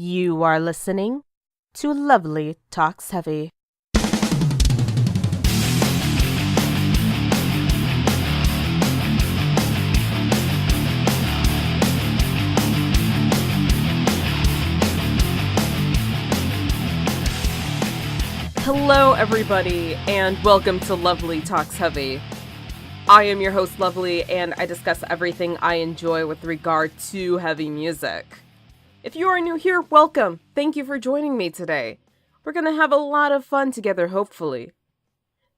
You are listening to Lovely Talks Heavy. Hello, everybody, and welcome to Lovely Talks Heavy. I am your host, Lovely, and I discuss everything I enjoy with regard to heavy music. If you are new here, welcome. Thank you for joining me today. We're gonna have a lot of fun together, hopefully.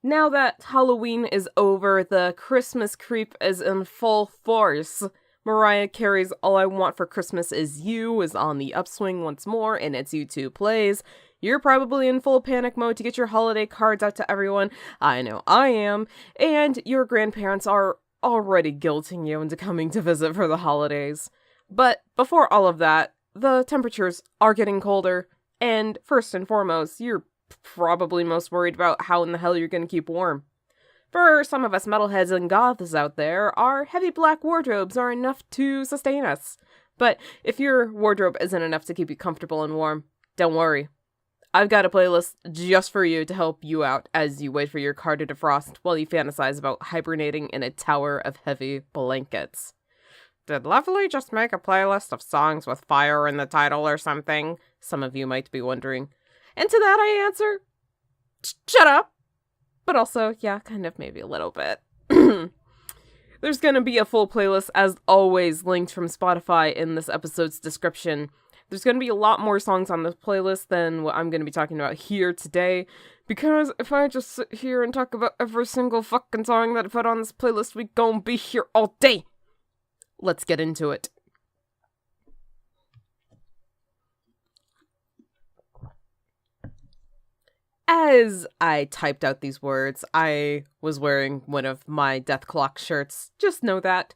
Now that Halloween is over, the Christmas creep is in full force. Mariah Carey's All I Want for Christmas Is You is on the upswing once more in its YouTube plays. You're probably in full panic mode to get your holiday cards out to everyone. I know I am. And your grandparents are already guilting you into coming to visit for the holidays. But before all of that, the temperatures are getting colder, and first and foremost, you're probably most worried about how in the hell you're gonna keep warm. For some of us metalheads and goths out there, our heavy black wardrobes are enough to sustain us. But if your wardrobe isn't enough to keep you comfortable and warm, don't worry. I've got a playlist just for you to help you out as you wait for your car to defrost while you fantasize about hibernating in a tower of heavy blankets. Did Lovely just make a playlist of songs with fire in the title or something? Some of you might be wondering. And to that I answer, shut up! But also, yeah, kind of maybe a little bit. There's gonna be a full playlist, as always, linked from Spotify in this episode's description. There's gonna be a lot more songs on this playlist than what I'm gonna be talking about here today, because if I just sit here and talk about every single fucking song that I put on this playlist, we gon' be here all day! Let's get into it. As I typed out these words, I was wearing one of my Death Clock shirts. Just know that.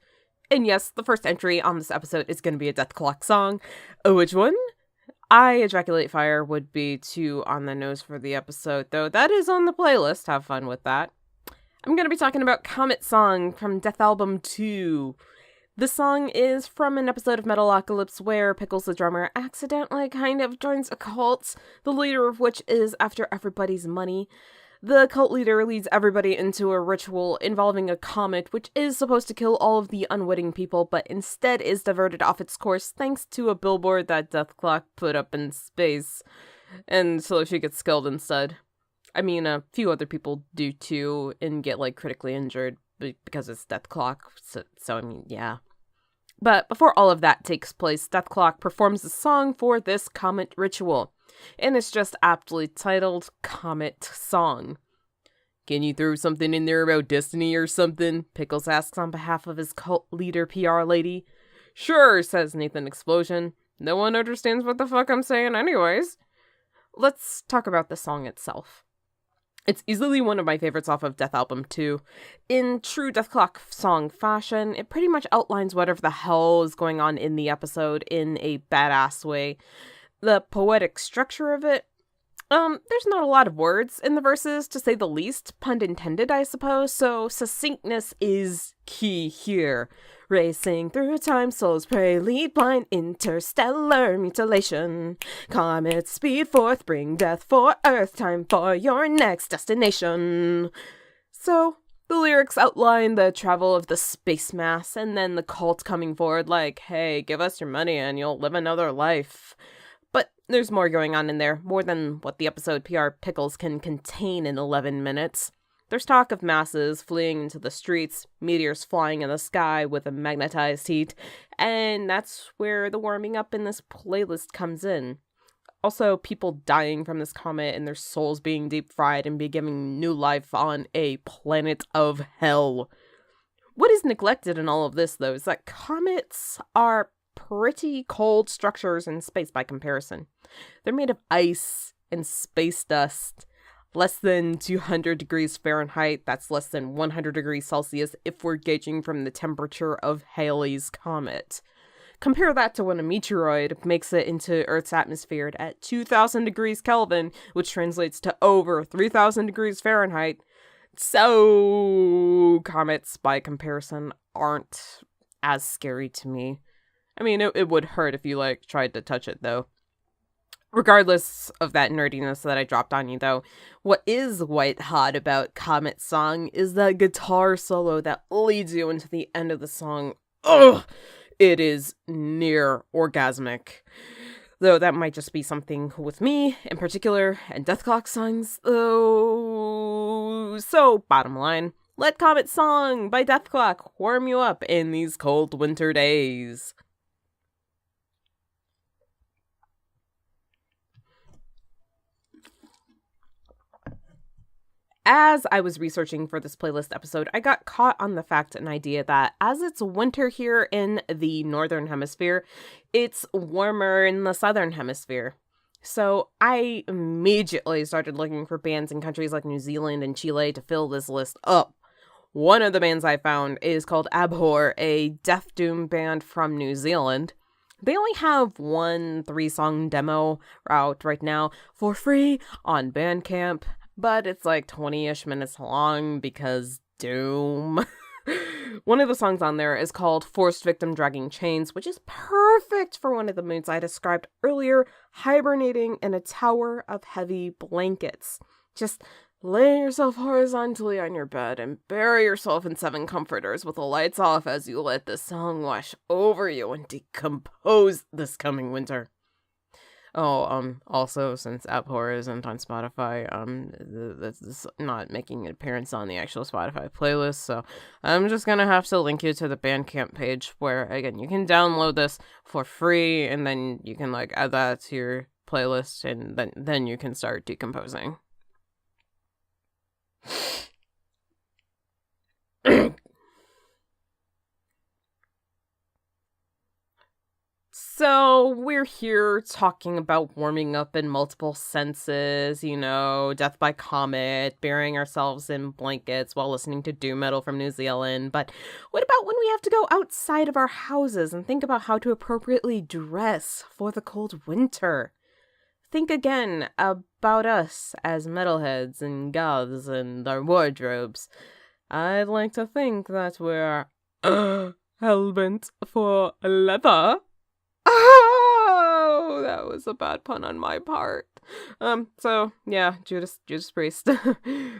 And yes, the first entry on this episode is going to be a Death Clock song. Which one? I Ejaculate Fire would be too on the nose for the episode, though that is on the playlist. Have fun with that. I'm going to be talking about Comet Song from Death Album 2. The song is from an episode of Metalocalypse where Pickles the drummer accidentally kind of joins a cult, the leader of which is after everybody's money. The cult leader leads everybody into a ritual involving a comet which is supposed to kill all of the unwitting people, but instead is diverted off its course thanks to a billboard that Death Clock put up in space. And so she gets killed instead. I mean, a few other people do too and get critically injured because it's Death Clock, so I mean, yeah. But before all of that takes place, Death Clock performs a song for this comet ritual, and it's just aptly titled Comet Song. Can you throw something in there about destiny or something? Pickles asks on behalf of his cult leader PR lady. Sure, says Nathan Explosion. No one understands what the fuck I'm saying anyways. Let's talk about the song itself. It's easily one of my favorites off of Death Album 2. In true Death Clock song fashion, it pretty much outlines whatever the hell is going on in the episode in a badass way. The poetic structure of it, there's not a lot of words in the verses, to say the least, pun intended, I suppose, so succinctness is key here. Racing through time, souls pray, lead blind, interstellar mutilation. Comets speed forth, bring death for Earth, time for your next destination. So, the lyrics outline the travel of the space mass, and then the cult coming forward like, hey, give us your money and you'll live another life. But there's more going on in there, more than what the episode PR Pickles can contain in 11 minutes. There's talk of masses fleeing into the streets, meteors flying in the sky with a magnetized heat, and that's where the warming up in this playlist comes in. Also, people dying from this comet and their souls being deep fried and be given new life on a planet of hell. What is neglected in all of this, though, is that comets are pretty cold structures in space by comparison. They're made of ice and space dust. Less than 200 degrees Fahrenheit, that's less than 100 degrees Celsius if we're gauging from the temperature of Halley's Comet. Compare that to when a meteoroid makes it into Earth's atmosphere at 2,000 degrees Kelvin, which translates to over 3,000 degrees Fahrenheit. So, comets, by comparison, aren't as scary to me. I mean, it would hurt if you, tried to touch it, though. Regardless of that nerdiness that I dropped on you, though, what is white hot about Comet's song is that guitar solo that leads you into the end of the song. Ugh! It is near orgasmic. Though that might just be something with me in particular and Deathclock songs. Oh, so bottom line, let Comet Song by Deathclock warm you up in these cold winter days. As I was researching for this playlist episode, I got caught on the fact and idea that as it's winter here in the northern hemisphere, it's warmer in the southern hemisphere. So I immediately started looking for bands in countries like New Zealand and Chile to fill this list up. One of the bands I found is called Abhor, a death doom band from New Zealand. They only have one 3-song demo out right now for free on Bandcamp. But it's like 20-ish minutes long because doom. One of the songs on there is called Forced Victim Dragging Chains, which is perfect for one of the moods I described earlier, hibernating in a tower of heavy blankets. Just lay yourself horizontally on your bed and bury yourself in 7 comforters with the lights off as you let the song wash over you and decompose this coming winter. Oh, also, since Abhor isn't on Spotify, that's not making an appearance on the actual Spotify playlist, so I'm just gonna have to link you to the Bandcamp page where, again, you can download this for free, and then you can, like, add that to your playlist, and then you can start decomposing. So, we're here talking about warming up in multiple senses, death by comet, burying ourselves in blankets while listening to doom metal from New Zealand. But what about when we have to go outside of our houses and think about how to appropriately dress for the cold winter? Think again about us as metalheads and goths and our wardrobes. I'd like to think that we're hellbent for leather. Oh, that was a bad pun on my part. So, yeah, Judas Priest.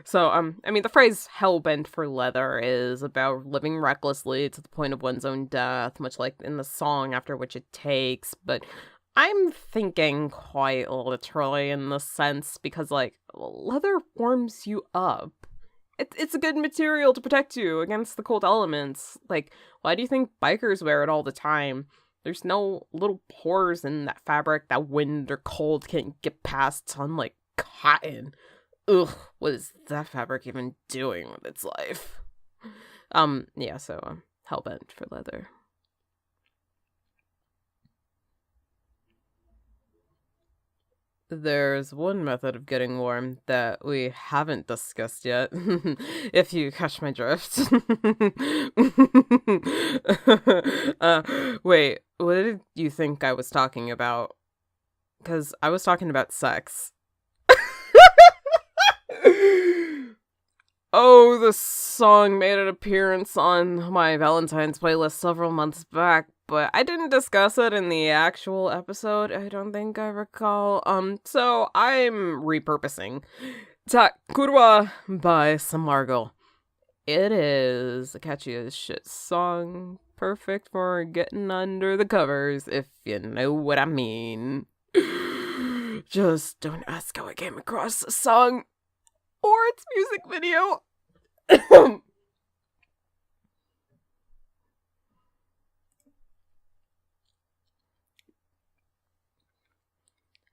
So, the phrase hellbent for leather is about living recklessly to the point of one's own death, much like in the song After Which It Takes, but I'm thinking quite literally in this sense, because, leather warms you up. It's a good material to protect you against the cold elements. Why do you think bikers wear it all the time? There's no little pores in that fabric that wind or cold can't get past, unlike cotton. Ugh, what is that fabric even doing with its life? Hellbent for leather. There's one method of getting warm that we haven't discussed yet, if you catch my drift. Wait, what did you think I was talking about? Because I was talking about sex. Oh, the song made an appearance on my Valentine's playlist several months back, but I didn't discuss it in the actual episode. I don't think I recall. So I'm repurposing Ta Kurwa by Samargo. It is a catchy as shit song, perfect for getting under the covers, if you know what I mean. Just don't ask how I came across the song or its music video.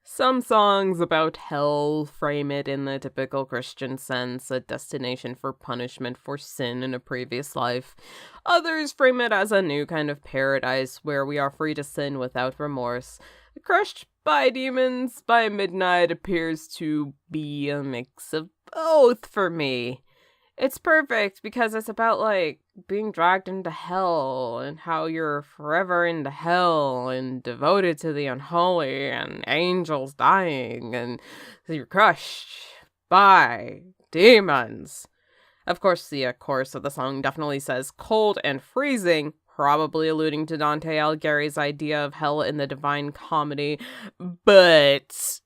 Some songs about hell frame it in the typical Christian sense, a destination for punishment for sin in a previous life. Others frame it as a new kind of paradise where we are free to sin without remorse. Crushed by demons by midnight appears to be a mix of both for me. It's perfect because it's about, being dragged into hell and how you're forever into hell and devoted to the unholy and angels dying and you're crushed by demons. Of course, the chorus of the song definitely says cold and freezing, probably alluding to Dante Alighieri's idea of hell in the Divine Comedy, but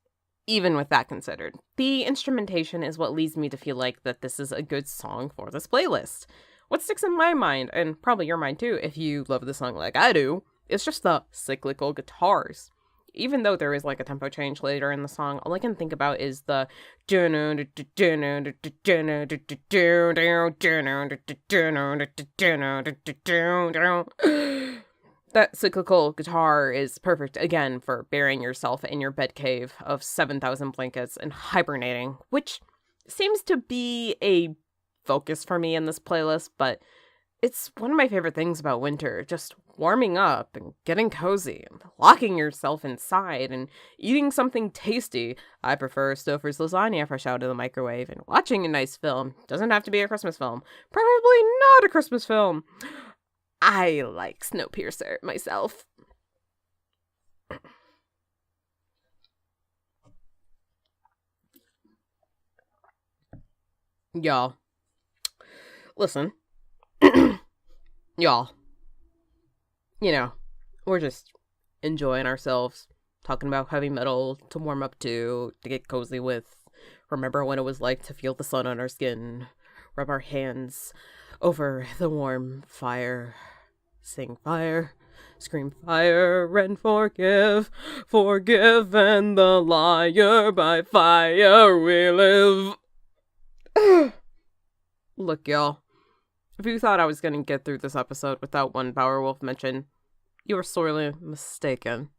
even with that considered, the instrumentation is what leads me to feel like that this is a good song for this playlist. What sticks in my mind, and probably your mind too, if you love the song like I do, is just the cyclical guitars. Even though there is like a tempo change later in the song, all I can think about is the that cyclical guitar is perfect, again, for burying yourself in your bed cave of 7,000 blankets and hibernating, which seems to be a focus for me in this playlist, but it's one of my favorite things about winter, just warming up and getting cozy and locking yourself inside and eating something tasty. I prefer Stouffer's lasagna fresh out of the microwave and watching a nice film. Doesn't have to be a Christmas film. Probably not a Christmas film. I like Snowpiercer myself. Y'all. Listen. Y'all. You know, we're just enjoying ourselves, talking about heavy metal to warm up to get cozy with, remember when it was like to feel the sun on our skin, rub our hands over the warm fire, sing fire, scream fire, and forgive, forgive, and the liar by fire we live. Look, y'all. If you thought I was going to get through this episode without one Powerwolf mention, you were sorely mistaken.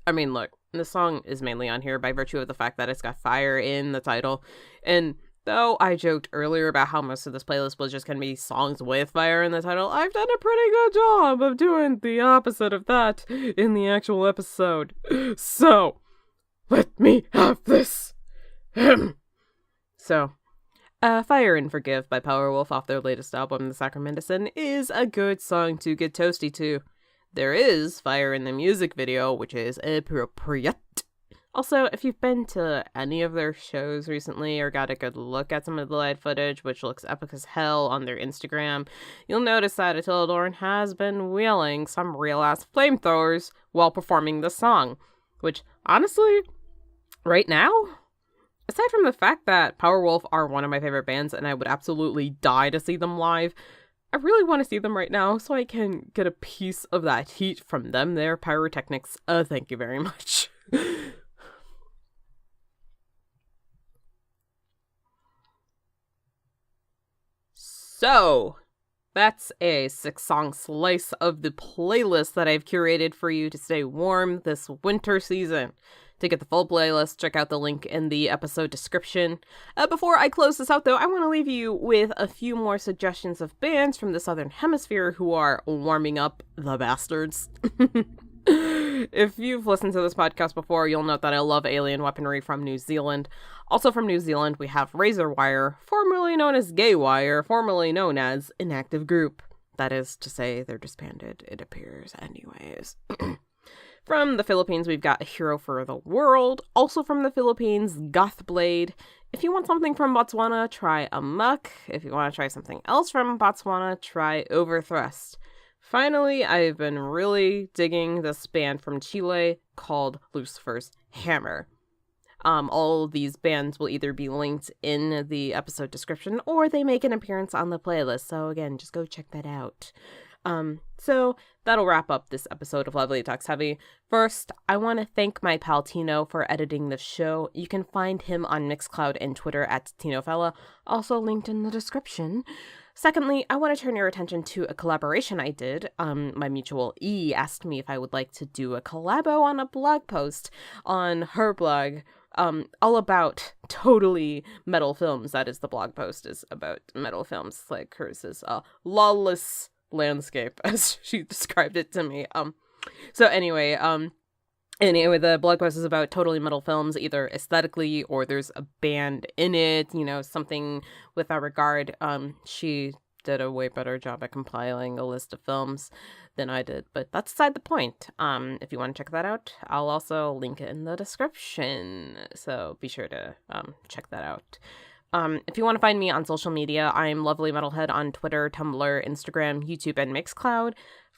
I mean, look, the song is mainly on here by virtue of the fact that it's got fire in the title, and though I joked earlier about how most of this playlist was just going to be songs with fire in the title, I've done a pretty good job of doing the opposite of that in the actual episode. So, let me have this. Fire and Forgive by Powerwolf off their latest album, The Sacramenticin, is a good song to get toasty to. There is fire in the music video, which is appropriate. Also, if you've been to any of their shows recently or got a good look at some of the live footage, which looks epic as hell on their Instagram, you'll notice that Attila Dorn has been wielding some real-ass flamethrowers while performing the song. Which, honestly, right now, aside from the fact that Powerwolf are one of my favorite bands and I would absolutely die to see them live, I really want to see them right now so I can get a piece of that heat from them, their pyrotechnics. Thank you very much. So, that's a 6-song slice of the playlist that I've curated for you to stay warm this winter season. To get the full playlist, check out the link in the episode description. Before I close this out, though, I want to leave you with a few more suggestions of bands from the Southern Hemisphere who are warming up the bastards. If you've listened to this podcast before, you'll note that I love alien weaponry from New Zealand. Also from New Zealand, we have Razor Wire, formerly known as Gay Wire, formerly known as Inactive Group. That is to say, they're disbanded, it appears, anyways. From the Philippines, we've got A Hero for the World. Also from the Philippines, Gothblade. If you want something from Botswana, try Amok. If you want to try something else from Botswana, try Overthrust. Finally, I've been really digging this band from Chile called Lucifer's Hammer. All of these bands will either be linked in the episode description or they make an appearance on the playlist. So again, just go check that out. So that'll wrap up this episode of Lovely Talks Heavy. First, I want to thank my pal Tino for editing the show. You can find him on Mixcloud and Twitter at TinoFella, also linked in the description. Secondly, I want to turn your attention to a collaboration I did. My mutual E asked me if I would like to do a collabo on a blog post on her blog, all about totally metal films. That is, the blog post is about metal films. Like hers is a lawless landscape, as she described it to me. Anyway, the blog post is about totally metal films, either aesthetically or there's a band in it, something with that regard. She did a way better job at compiling a list of films than I did, but that's beside the point. If you want to check that out, I'll also link it in the description, so be sure to check that out. If you want to find me on social media, I'm Lovely Metalhead on Twitter, Tumblr, Instagram, YouTube, and Mixcloud.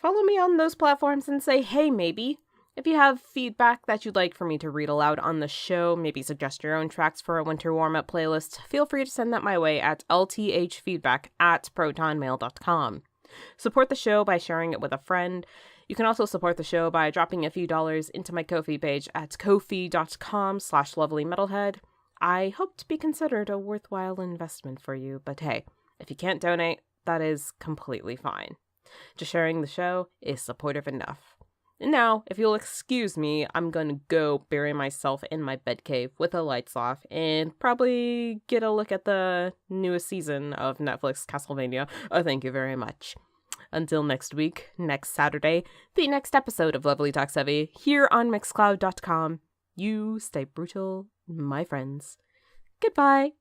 follow me on those platforms and say, hey, maybe. If you have feedback that you'd like for me to read aloud on the show, maybe suggest your own tracks for a winter warm-up playlist, feel free to send that my way at lthfeedback@protonmail.com. Support the show by sharing it with a friend. You can also support the show by dropping a few dollars into my Ko-fi page at ko-fi.com/lovelymetalhead. I hope to be considered a worthwhile investment for you, but hey, if you can't donate, that is completely fine. Just sharing the show is supportive enough. And now, if you'll excuse me, I'm gonna go bury myself in my bed cave with the lights off and probably get a look at the newest season of Netflix Castlevania. Thank you very much. Until next week, next Saturday, the next episode of Lovely Talks Heavy here on Mixcloud.com. You stay brutal, my friends. Goodbye.